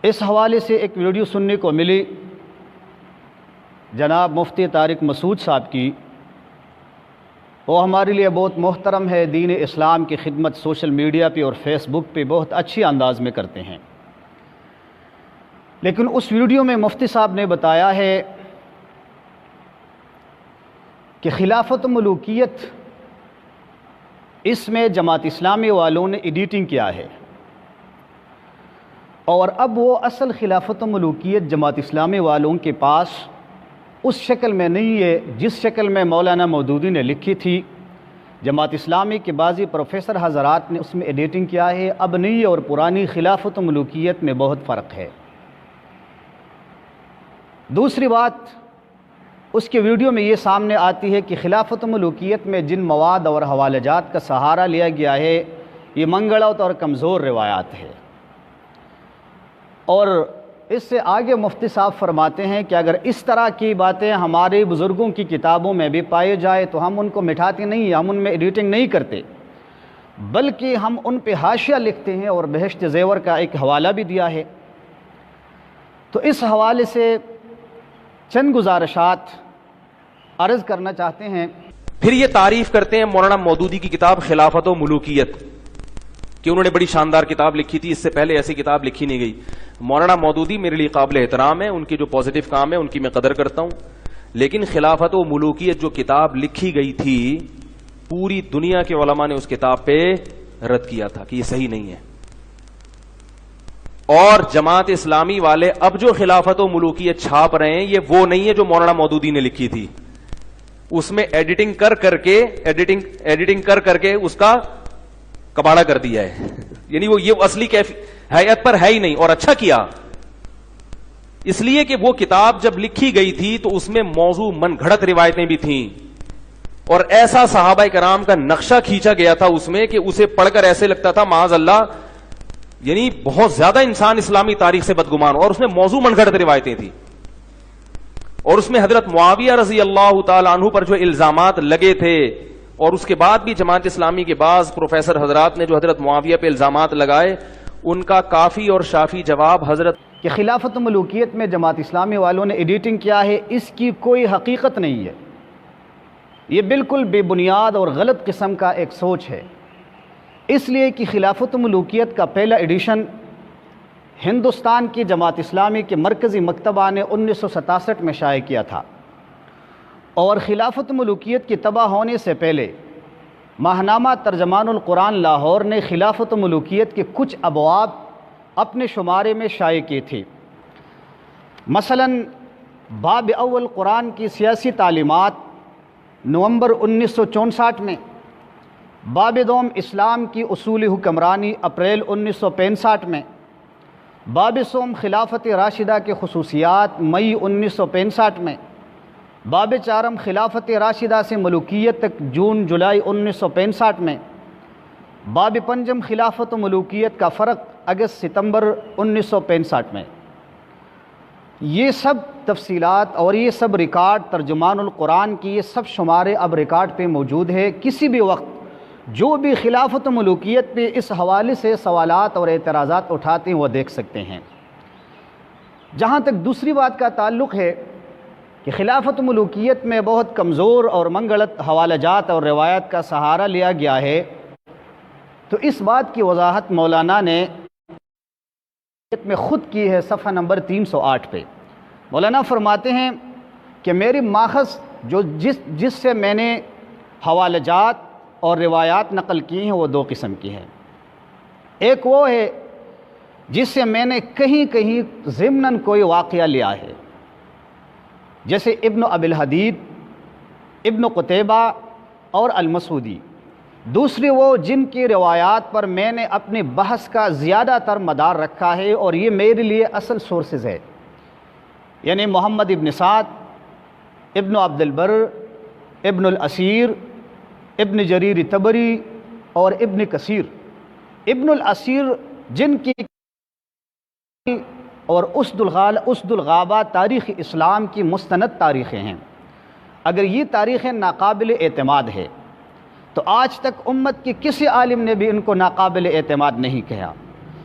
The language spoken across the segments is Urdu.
اس حوالے سے ایک ویڈیو سننے کو ملی جناب مفتی طارق مسعود صاحب کی. وہ ہمارے لیے بہت محترم ہے، دین اسلام کی خدمت سوشل میڈیا پہ اور فیس بک پہ بہت اچھی انداز میں کرتے ہیں. لیکن اس ویڈیو میں مفتی صاحب نے بتایا ہے کہ خلافت و ملوکیت اس میں جماعت اسلامی والوں نے ایڈیٹنگ کیا ہے، اور اب وہ اصل خلافت و ملوکیت جماعت اسلامی والوں کے پاس اس شکل میں نہیں ہے جس شکل میں مولانا مودودی نے لکھی تھی. جماعت اسلامی کے بعضی پروفیسر حضرات نے اس میں ایڈیٹنگ کیا ہے. اب نئی اور پرانی خلافت و ملوکیت میں بہت فرق ہے. دوسری بات اس کے ویڈیو میں یہ سامنے آتی ہے کہ خلافت و ملوکیت میں جن مواد اور حوالہ جات کا سہارا لیا گیا ہے یہ منگڑوت اور کمزور روایات ہے. اور اس سے آگے مفتی صاحب فرماتے ہیں کہ اگر اس طرح کی باتیں ہمارے بزرگوں کی کتابوں میں بھی پائے جائے تو ہم ان کو مٹھاتے نہیں، ہم ان میں ایڈیٹنگ نہیں کرتے، بلکہ ہم ان پہ حاشیہ لکھتے ہیں اور بہشت زیور کا ایک حوالہ بھی دیا ہے. تو اس حوالے سے چند گزارشات عرض کرنا چاہتے ہیں. پھر یہ تعریف کرتے ہیں مولانا مودودی کی کتاب خلافت و ملوکیت کہ انہوں نے بڑی شاندار کتاب لکھی تھی، اس سے پہلے ایسی کتاب لکھی نہیں گئی. مولانا مودودی میرے لیے قابل احترام ہے، ان کی جو پازیٹیو کام ہے ان کی میں قدر کرتا ہوں، لیکن خلافت و ملوکیت جو کتاب لکھی گئی تھی پوری دنیا کے علماء نے اس کتاب پہ رد کیا تھا کہ یہ صحیح نہیں ہے. اور جماعت اسلامی والے اب جو خلافت و ملوکیت چھاپ رہے ہیں یہ وہ نہیں ہے جو مولانا مودودی نے لکھی تھی. اس میں ایڈیٹنگ کر کے اس کا کباڑا کر دیا ہے، یعنی وہ یہ اصلی حیت پر ہے ہی نہیں. اور اچھا کیا، اس لیے کہ وہ کتاب جب لکھی گئی تھی تو اس میں موضوع من گھڑت روایتیں بھی تھیں اور ایسا صحابہ کرام کا نقشہ کھینچا گیا تھا اس میں کہ اسے پڑھ کر ایسے لگتا تھا معاذ اللہ یعنی بہت زیادہ انسان اسلامی تاریخ سے بدگمان ہو. اور اس میں موضوع من گھڑت روایتیں تھیں اور اس میں حضرت معاویہ رضی اللہ تعالی عنہ پر جو الزامات لگے تھے اور اس کے بعد بھی جماعت اسلامی کے بعض پروفیسر حضرات نے جو حضرت معاویہ پہ الزامات لگائے ان کا کافی اور شافی جواب حضرت کہ خلافت و ملوکیت میں جماعت اسلامی والوں نے ایڈیٹنگ کیا ہے اس کی کوئی حقیقت نہیں ہے. یہ بالکل بے بنیاد اور غلط قسم کا ایک سوچ ہے، اس لیے کہ خلافت و ملوکیت کا پہلا ایڈیشن ہندوستان کی جماعت اسلامی کے مرکزی مکتبہ نے 1967 میں شائع کیا تھا. اور خلافت و ملوکیت کی تباہ ہونے سے پہلے ماہنامہ ترجمان القرآن لاہور نے خلافت و ملوکیت کے کچھ ابواب اپنے شمارے میں شائع کیے تھے. مثلا باب اول قرآن کی سیاسی تعلیمات نومبر 1964 میں، باب دوم اسلام کی اصول حکمرانی اپریل 1965 میں، باب سوم خلافت راشدہ کے خصوصیات مئی 1965 میں، باب چارم خلافت راشدہ سے ملوکیت تک جون جولائی 1965 میں، باب پنجم خلافت و ملوکیت کا فرق اگست ستمبر 1965 میں. یہ سب تفصیلات اور یہ سب ریکارڈ ترجمان القرآن کی یہ سب شمارے اب ریکارڈ پہ موجود ہے. کسی بھی وقت جو بھی خلافت و ملوکیت پہ اس حوالے سے سوالات اور اعتراضات اٹھاتے ہیں وہ دیکھ سکتے ہیں. جہاں تک دوسری بات کا تعلق ہے کہ خلافت و ملوکیت میں بہت کمزور اور منگڑت حوالہ جات اور روایت کا سہارا لیا گیا ہے، تو اس بات کی وضاحت مولانا نے میں خود کی ہے صفحہ نمبر 308 پہ. مولانا فرماتے ہیں کہ میری ماخذ جس سے میں نے حوالہ جات اور روایات نقل کی ہیں وہ دو قسم کی ہیں. ایک وہ ہے جس سے میں نے کہیں ضمناً کوئی واقعہ لیا ہے، جیسے ابن ابی الحدید، ابن قتیبہ اور المسعودی. دوسری وہ جن کی روایات پر میں نے اپنی بحث کا زیادہ تر مدار رکھا ہے اور یہ میرے لیے اصل سورسز ہے، یعنی محمد ابن سعد، ابن عبد البر، ابن الاسیر، ابن جریر طبری اور ابن کثیر. ابن الاسیر جن کی اور اسد الغابہ تاریخ اسلام کی مستند تاریخیں ہیں. اگر یہ تاریخیں ناقابل اعتماد ہے تو آج تک امت کے کسی عالم نے بھی ان کو ناقابل اعتماد نہیں کہا.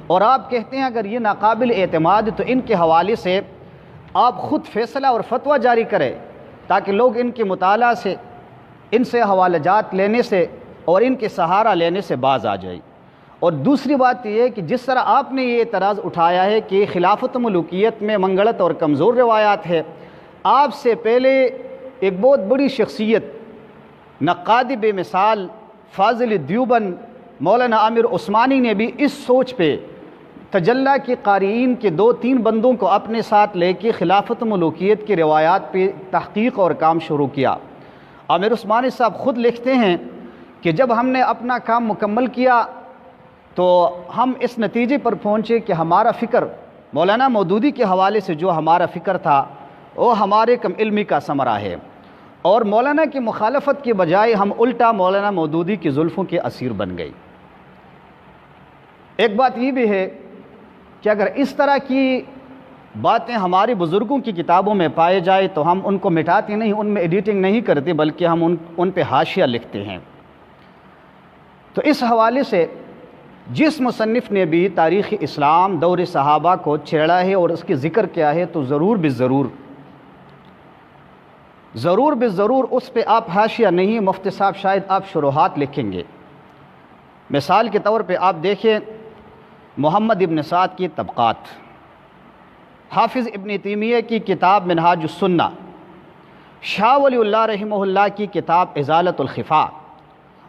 اور آپ کہتے ہیں اگر یہ ناقابل اعتماد تو ان کے حوالے سے آپ خود فیصلہ اور فتویٰ جاری کریں تاکہ لوگ ان کے مطالعہ سے، ان سے حوالہ جات لینے سے اور ان کے سہارا لینے سے باز آ جائے۔ اور دوسری بات یہ ہے کہ جس طرح آپ نے یہ اعتراض اٹھایا ہے کہ خلافت ملوکیت میں منگڑت اور کمزور روایات ہے، آپ سے پہلے ایک بہت بڑی شخصیت نقاد بے مثال فاضل دیوبند مولانا عامر عثمانی نے بھی اس سوچ پہ تجلی کے قارئین کے 2-3 بندوں کو اپنے ساتھ لے کے خلافت ملوکیت کی روایات پہ تحقیق اور کام شروع کیا۔ عامر عثمانی صاحب خود لکھتے ہیں کہ جب ہم نے اپنا کام مکمل کیا تو ہم اس نتیجے پر پہنچے کہ ہمارا فکر مولانا مودودی کے حوالے سے جو ہمارا فکر تھا وہ ہمارے کم علمی کا ثمرہ ہے، اور مولانا کی مخالفت کے بجائے ہم الٹا مولانا مودودی کی زلفوں کے اسیر بن گئی۔ ایک بات یہ بھی ہے کہ اگر اس طرح کی باتیں ہمارے بزرگوں کی کتابوں میں پائے جائے تو ہم ان کو مٹاتے نہیں، ان میں ایڈیٹنگ نہیں کرتے، بلکہ ہم ان پہ حاشیہ لکھتے ہیں۔ تو اس حوالے سے جس مصنف نے بھی تاریخ اسلام دور صحابہ کو چھیڑا ہے اور اس کے ذکر کیا ہے تو ضرور بالضرور اس پہ آپ حاشیہ نہیں، مفتی صاحب شاید آپ شروحات لکھیں گے۔ مثال کے طور پہ آپ دیکھیں محمد ابن سعد کی طبقات، حافظ ابن تیمیہ کی کتاب منہاج السنہ، شاہ ولی اللہ رحمہ اللہ کی کتاب ازالۃ الخفا،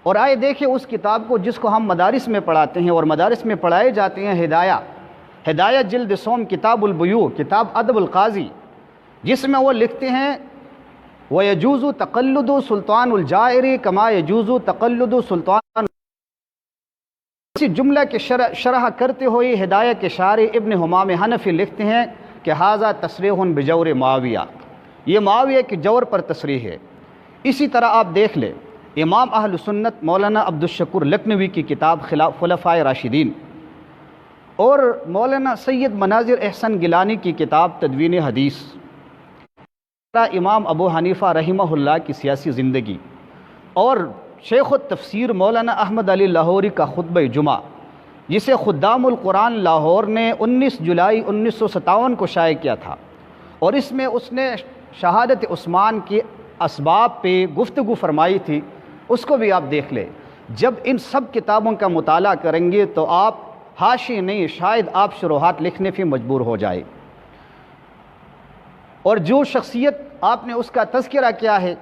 اور آئے دیکھیں اس کتاب کو جس کو ہم مدارس میں پڑھاتے ہیں اور مدارس میں پڑھائے جاتے ہیں، ہدایہ جلد سوم کتاب البیوع، کتاب ادب القاضی، جس میں وہ لکھتے ہیں وَيَجُوزُ تَقَلُّدُ سُلطان الجائر كَمَا يَجُوزُ تَقَلُّدُ سُلطان، اسی جملہ کے شرح کرتے ہوئے ہدایہ کے شارح ابن حمام حنفی لکھتے ہیں کہ ھذا تصریح بجور معاویہ، یہ معاویہ کے جور پر تصریح ہے۔ اسی طرح آپ دیکھ لیں امام اہل سنت مولانا عبدالشکور لکھنوی کی کتاب خلفائے راشدین، اور مولانا سید مناظر احسن گیلانی کی کتاب تدوین حدیث، امام ابو حنیفہ رحمہ اللہ کی سیاسی زندگی، اور شیخ التفسیر مولانا احمد علی لاہوری کا خطبہ جمعہ، جسے خدام القرآن لاہور نے 19 جولائی 1957 کو شائع کیا تھا، اور اس میں اس نے شہادت عثمان کے اسباب پہ گفتگو فرمائی تھی، اس کو بھی آپ دیکھ لیں۔ جب ان سب کتابوں کا مطالعہ کریں گے تو آپ حاشیے نہیں، شاید آپ شروحات لکھنے پہ مجبور ہو جائے۔ اور جو شخصیت آپ نے اس کا تذکرہ کیا ہے،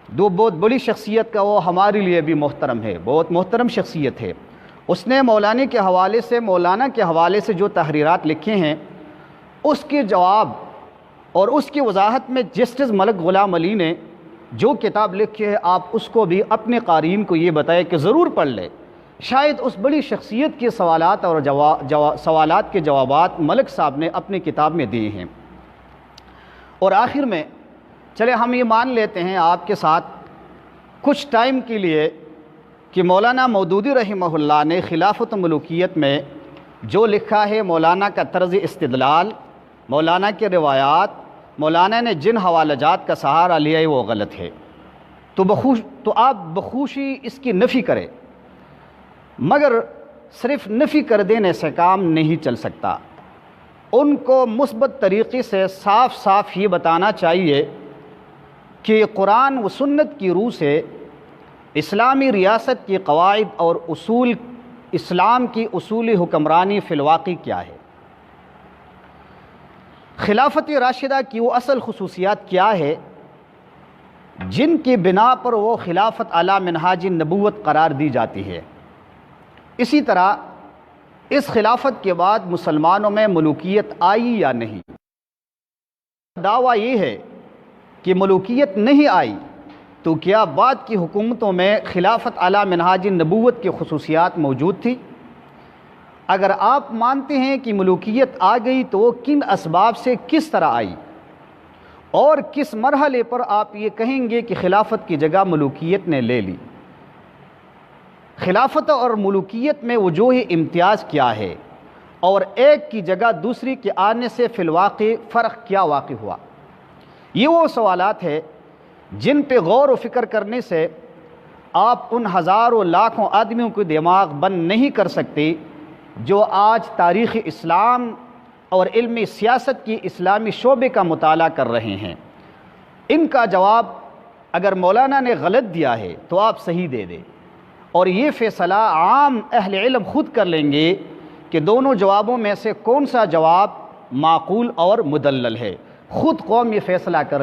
دو بہت بڑی شخصیت کا، وہ ہمارے لیے بھی محترم ہے، بہت محترم شخصیت ہے۔ اس نے مولانا کے حوالے سے جو تحریرات لکھے ہیں، اس کے جواب اور اس کی وضاحت میں جسٹس ملک غلام علی نے جو کتاب لکھی ہے، آپ اس کو بھی اپنے قارئین کو یہ بتائے کہ ضرور پڑھ لے، شاید اس بڑی شخصیت کے سوالات اور سوالات کے جوابات ملک صاحب نے اپنی کتاب میں دیے ہیں۔ اور آخر میں چلے ہم یہ مان لیتے ہیں آپ کے ساتھ کچھ ٹائم کے لیے کہ مولانا مودودی رحمہ اللہ نے خلافت ملوکیت میں جو لکھا ہے، مولانا کا طرز استدلال، مولانا کے روایات، مولانا نے جن حوالہ جات کا سہارا لیا ہے وہ غلط ہے، تو آپ بخوشی اس کی نفی کریں، مگر صرف نفی کر دینے سے کام نہیں چل سکتا۔ ان کو مثبت طریقے سے صاف یہ بتانا چاہیے کہ قرآن و سنت کی روح سے اسلامی ریاست کی قواعد اور اصول، اسلام کی اصول حکمرانی فی الواقع کیا ہے، خلافت راشدہ کی وہ اصل خصوصیات کیا ہے جن کی بنا پر وہ خلافت علی منہاج نبوت قرار دی جاتی ہے۔ اسی طرح اس خلافت کے بعد مسلمانوں میں ملوکیت آئی یا نہیں۔ دعویٰ یہ ہے کہ ملوکیت نہیں آئی، تو کیا بعد کی حکومتوں میں خلافت علی منہاج نبوت کی خصوصیات موجود تھی؟ اگر آپ مانتے ہیں کہ ملوکیت آ گئی تو وہ کن اسباب سے کس طرح آئی، اور کس مرحلے پر آپ یہ کہیں گے کہ خلافت کی جگہ ملوکیت نے لے لی؟ خلافت اور ملوکیت میں وجوہ امتیاز کیا ہے، اور ایک کی جگہ دوسری کے آنے سے فی الواقع فرق کیا واقع ہوا؟ یہ وہ سوالات ہیں جن پہ غور و فکر کرنے سے آپ ان ہزاروں لاکھوں آدمیوں کے دماغ بند نہیں کر سکتے جو آج تاریخ اسلام اور علم سیاست کی اسلامی شعبے کا مطالعہ کر رہے ہیں، ان کا جواب اگر مولانا نے غلط دیا ہے تو آپ صحیح دے دیں، اور یہ فیصلہ عام اہل علم خود کر لیں گے کہ دونوں جوابوں میں سے کون سا جواب معقول اور مدلل ہے، خود قوم یہ فیصلہ کر